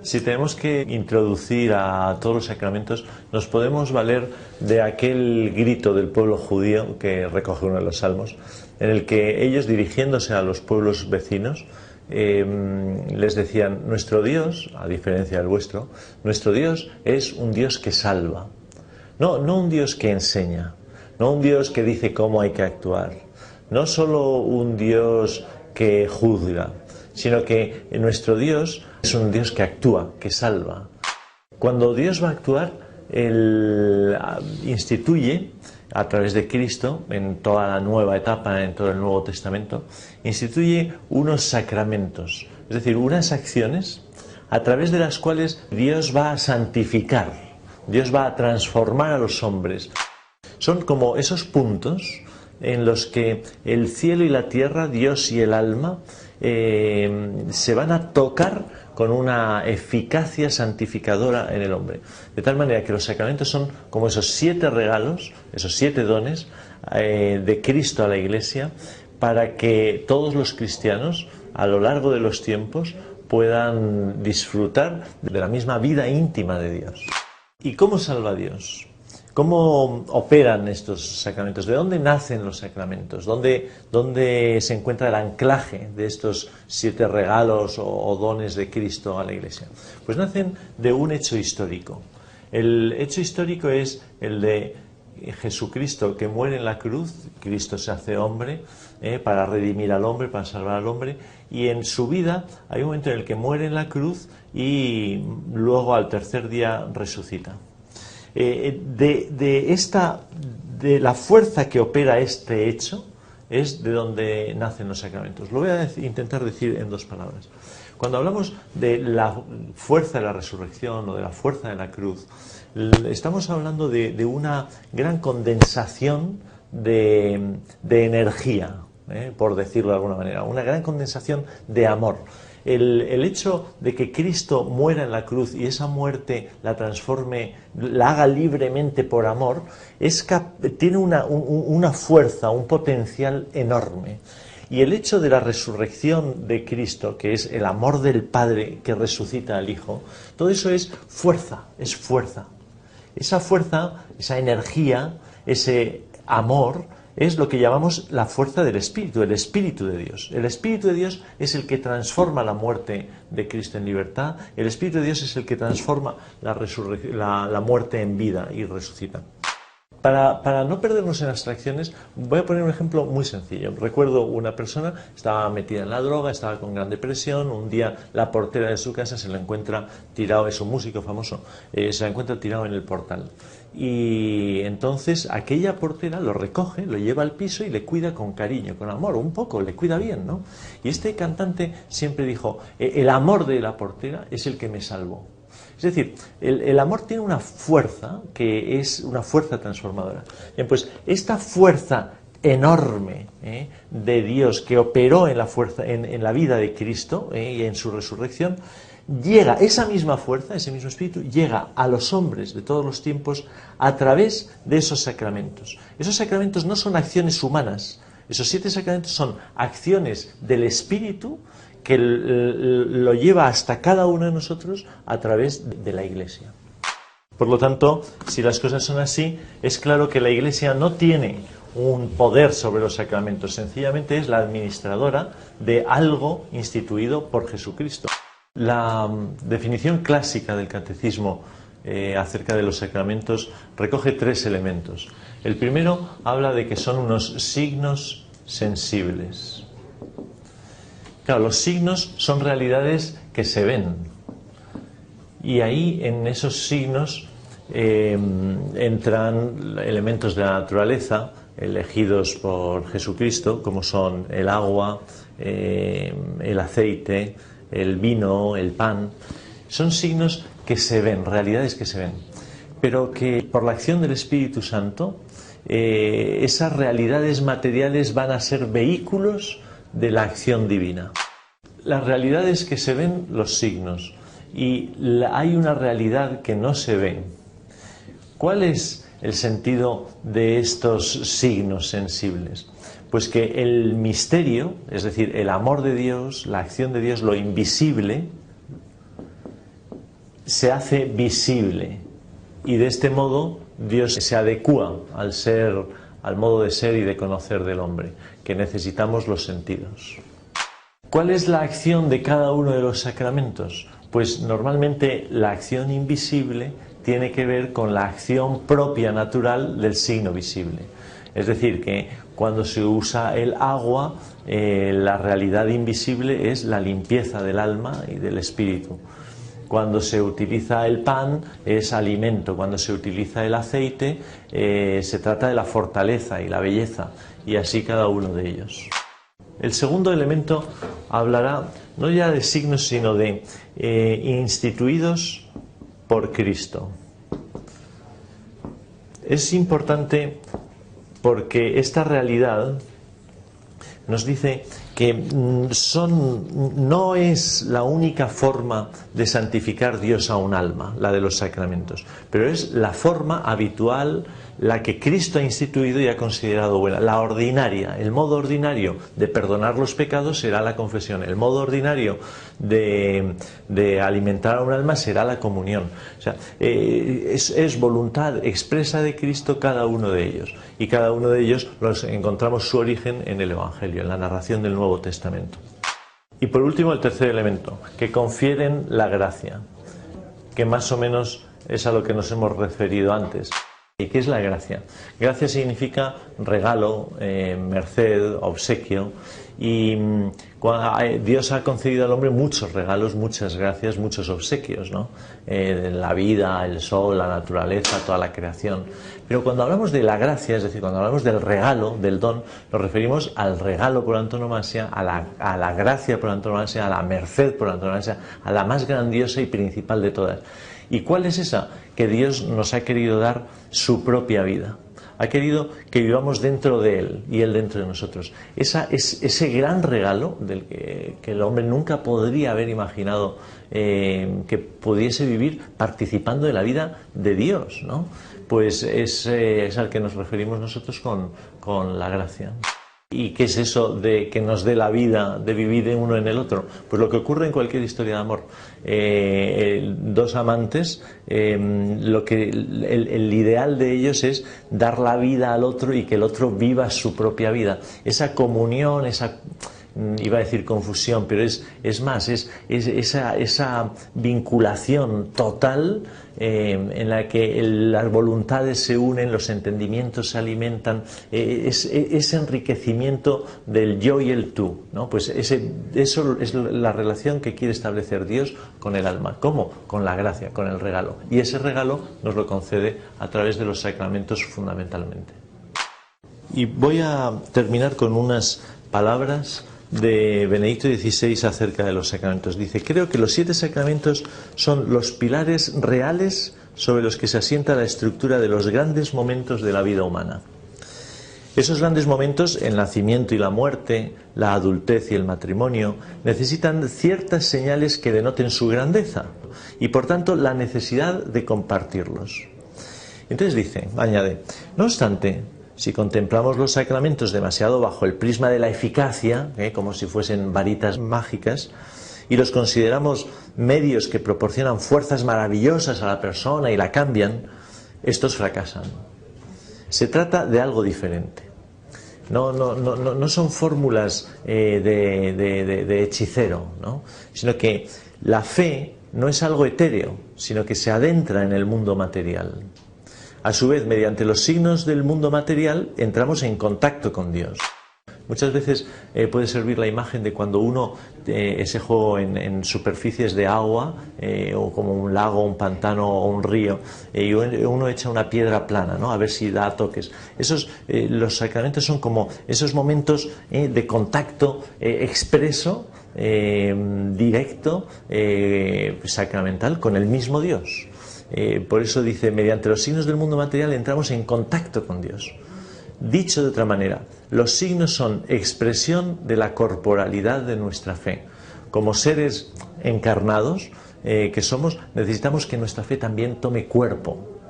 Si tenemos que introducir a todos los sacramentos, nos podemos valer de aquel grito del pueblo judío que recoge uno de los salmos, en el que ellos, dirigiéndose a los pueblos vecinos, les decían: nuestro Dios, a diferencia del vuestro, nuestro Dios es un Dios que salva, no un Dios que enseña, no un Dios que dice cómo hay que actuar, no solo un Dios que juzga, sino que nuestro Dios es un Dios que actúa, que salva. Cuando Dios va a actuar, Él instituye, a través de Cristo, en toda la nueva etapa, en todo el Nuevo Testamento, instituye unos sacramentos, es decir, unas acciones a través de las cuales Dios va a santificar, Dios va a transformar a los hombres. Son como esos puntos en los que el cielo y la tierra, Dios y el alma, se van a tocar con una eficacia santificadora en el hombre. De tal manera que los sacramentos son como esos 7 regalos, esos 7 dones de Cristo a la Iglesia, para que todos los cristianos, a lo largo de los tiempos, puedan disfrutar de la misma vida íntima de Dios. ¿Y cómo salva Dios? ¿Cómo operan estos sacramentos? ¿De dónde nacen los sacramentos? ¿Dónde se encuentra el anclaje de estos 7 regalos o dones de Cristo a la Iglesia? Pues nacen de un hecho histórico. El hecho histórico es el de Jesucristo, que muere en la cruz. Cristo se hace hombre para redimir al hombre, para salvar al hombre, y en su vida hay un momento en el que muere en la cruz y luego al tercer día resucita. De la fuerza que opera este hecho es de donde nacen los sacramentos. Lo voy a intentar decir en 2 palabras. Cuando hablamos de la fuerza de la resurrección o de la fuerza de la cruz, estamos hablando de una gran condensación de energía, por decirlo de alguna manera, una gran condensación de amor. El hecho de que Cristo muera en la cruz y esa muerte la transforme, la haga libremente por amor, tiene una fuerza, un potencial enorme. Y el hecho de la resurrección de Cristo, que es el amor del Padre que resucita al Hijo, todo eso es fuerza, es fuerza. Esa fuerza, esa energía, ese amor, es lo que llamamos la fuerza del Espíritu, el Espíritu de Dios. El Espíritu de Dios es el que transforma la muerte de Cristo en libertad. El Espíritu de Dios es el que transforma la muerte en vida y resucita. Para no perdernos en abstracciones, voy a poner un ejemplo muy sencillo. Recuerdo una persona, estaba metida en la droga, estaba con gran depresión. Un día la portera de su casa se lo encuentra tirado, es un músico famoso, se lo encuentra tirado en el portal. Y entonces aquella portera lo recoge, lo lleva al piso y le cuida con cariño, con amor, un poco, le cuida bien, ¿no? Y este cantante siempre dijo: el amor de la portera es el que me salvó. Es decir, el amor tiene una fuerza que es una fuerza transformadora. Bien, pues esta fuerza enorme de Dios que operó en la vida de Cristo y en su resurrección, llega, esa misma fuerza, ese mismo espíritu, llega a los hombres de todos los tiempos a través de esos sacramentos. Esos sacramentos no son acciones humanas, esos 7 sacramentos son acciones del Espíritu que lo lleva hasta cada uno de nosotros a través de la Iglesia. Por lo tanto, si las cosas son así, es claro que la Iglesia no tiene un poder sobre los sacramentos, sencillamente es la administradora de algo instituido por Jesucristo. La definición clásica del catecismo acerca de los sacramentos recoge 3 elementos. El primero habla de que son unos signos sensibles. Claro, los signos son realidades que se ven. Y ahí, en esos signos, entran elementos de la naturaleza elegidos por Jesucristo, como son el agua, el aceite, el vino, el pan. Son signos que se ven, realidades que se ven, pero que por la acción del Espíritu Santo esas realidades materiales van a ser vehículos de la acción divina. Las realidades que se ven, los signos, y hay una realidad que no se ve. ¿Cuál es el sentido de estos signos sensibles? Pues que el misterio, es decir, el amor de Dios, la acción de Dios, lo invisible, se hace visible y de este modo Dios se adecúa al modo de ser y de conocer del hombre, que necesitamos los sentidos. ¿Cuál es la acción de cada uno de los sacramentos? Pues normalmente la acción invisible tiene que ver con la acción propia natural del signo visible. Es decir, que cuando se usa el agua, la realidad invisible es la limpieza del alma y del espíritu. Cuando se utiliza el pan es alimento, cuando se utiliza el aceite se trata de la fortaleza y la belleza, y así cada uno de ellos. El segundo elemento hablará no ya de signos, sino de instituidos por Cristo. Es importante porque esta realidad nos dice que no es la única forma de santificar Dios a un alma, la de los sacramentos, pero es la forma habitual, la que Cristo ha instituido y ha considerado buena, la ordinaria. El modo ordinario de perdonar los pecados será la confesión, el modo ordinario de alimentar a un alma será la comunión. O sea, es voluntad expresa de Cristo cada uno de ellos, y cada uno de ellos los encontramos su origen en el Evangelio, en la narración del Nuevo Testamento. Y por último, el tercer elemento, que confieren la gracia, que más o menos es a lo que nos hemos referido antes. ¿Y qué es la gracia? Gracia significa regalo, merced, obsequio, y Dios ha concedido al hombre muchos regalos, muchas gracias, muchos obsequios, ¿no? La vida, el sol, la naturaleza, toda la creación. Pero cuando hablamos de la gracia, es decir, cuando hablamos del regalo, del don, nos referimos al regalo por antonomasia, a la gracia por antonomasia, a la merced por antonomasia, a la más grandiosa y principal de todas. ¿Y cuál es esa? Que Dios nos ha querido dar su propia vida. Ha querido que vivamos dentro de Él y Él dentro de nosotros. Ese gran regalo del que el hombre nunca podría haber imaginado que pudiese vivir participando de la vida de Dios, ¿no? Pues es al que nos referimos nosotros con la gracia. ¿Y qué es eso de que nos dé la vida, de vivir de uno en el otro? Pues lo que ocurre en cualquier historia de amor. Dos amantes, el ideal de ellos es dar la vida al otro y que el otro viva su propia vida. Esa comunión, iba a decir confusión, pero es más, es esa vinculación total en la que las voluntades se unen, los entendimientos se alimentan, ese enriquecimiento del yo y el tú, ¿no? Pues eso es la relación que quiere establecer Dios con el alma. ¿Cómo? Con la gracia, con el regalo. Y ese regalo nos lo concede a través de los sacramentos fundamentalmente. Y voy a terminar con unas palabras de Benedicto XVI acerca de los sacramentos. Dice: creo que los 7 sacramentos son los pilares reales sobre los que se asienta la estructura de los grandes momentos de la vida humana. Esos grandes momentos, el nacimiento y la muerte, la adultez y el matrimonio, necesitan ciertas señales que denoten su grandeza y por tanto la necesidad de compartirlos. Entonces añade, no obstante, si contemplamos los sacramentos demasiado bajo el prisma de la eficacia, como si fuesen varitas mágicas, y los consideramos medios que proporcionan fuerzas maravillosas a la persona y la cambian, estos fracasan. Se trata de algo diferente. No son fórmulas de hechicero, ¿no? Sino que la fe no es algo etéreo, sino que se adentra en el mundo material. A su vez, mediante los signos del mundo material, entramos en contacto con Dios. Muchas veces puede servir la imagen de cuando uno, ese juego en superficies de agua, o como un lago, un pantano o un río, y uno echa una piedra plana, ¿no? A ver si da toques. Los sacramentos son como esos momentos de contacto expreso, directo, sacramental, con el mismo Dios. Por eso dice, mediante los signos del mundo material entramos en contacto con Dios. Dicho de otra manera, los signos son expresión de la corporalidad de nuestra fe. Como seres encarnados que somos, necesitamos que nuestra fe también tome cuerpo.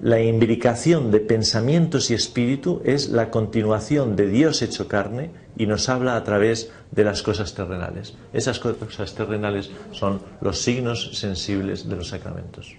la imbricación de pensamientos y espíritu es la continuación de Dios hecho carne y nos habla a través de las cosas terrenales. Esas cosas terrenales son los signos sensibles de los sacramentos.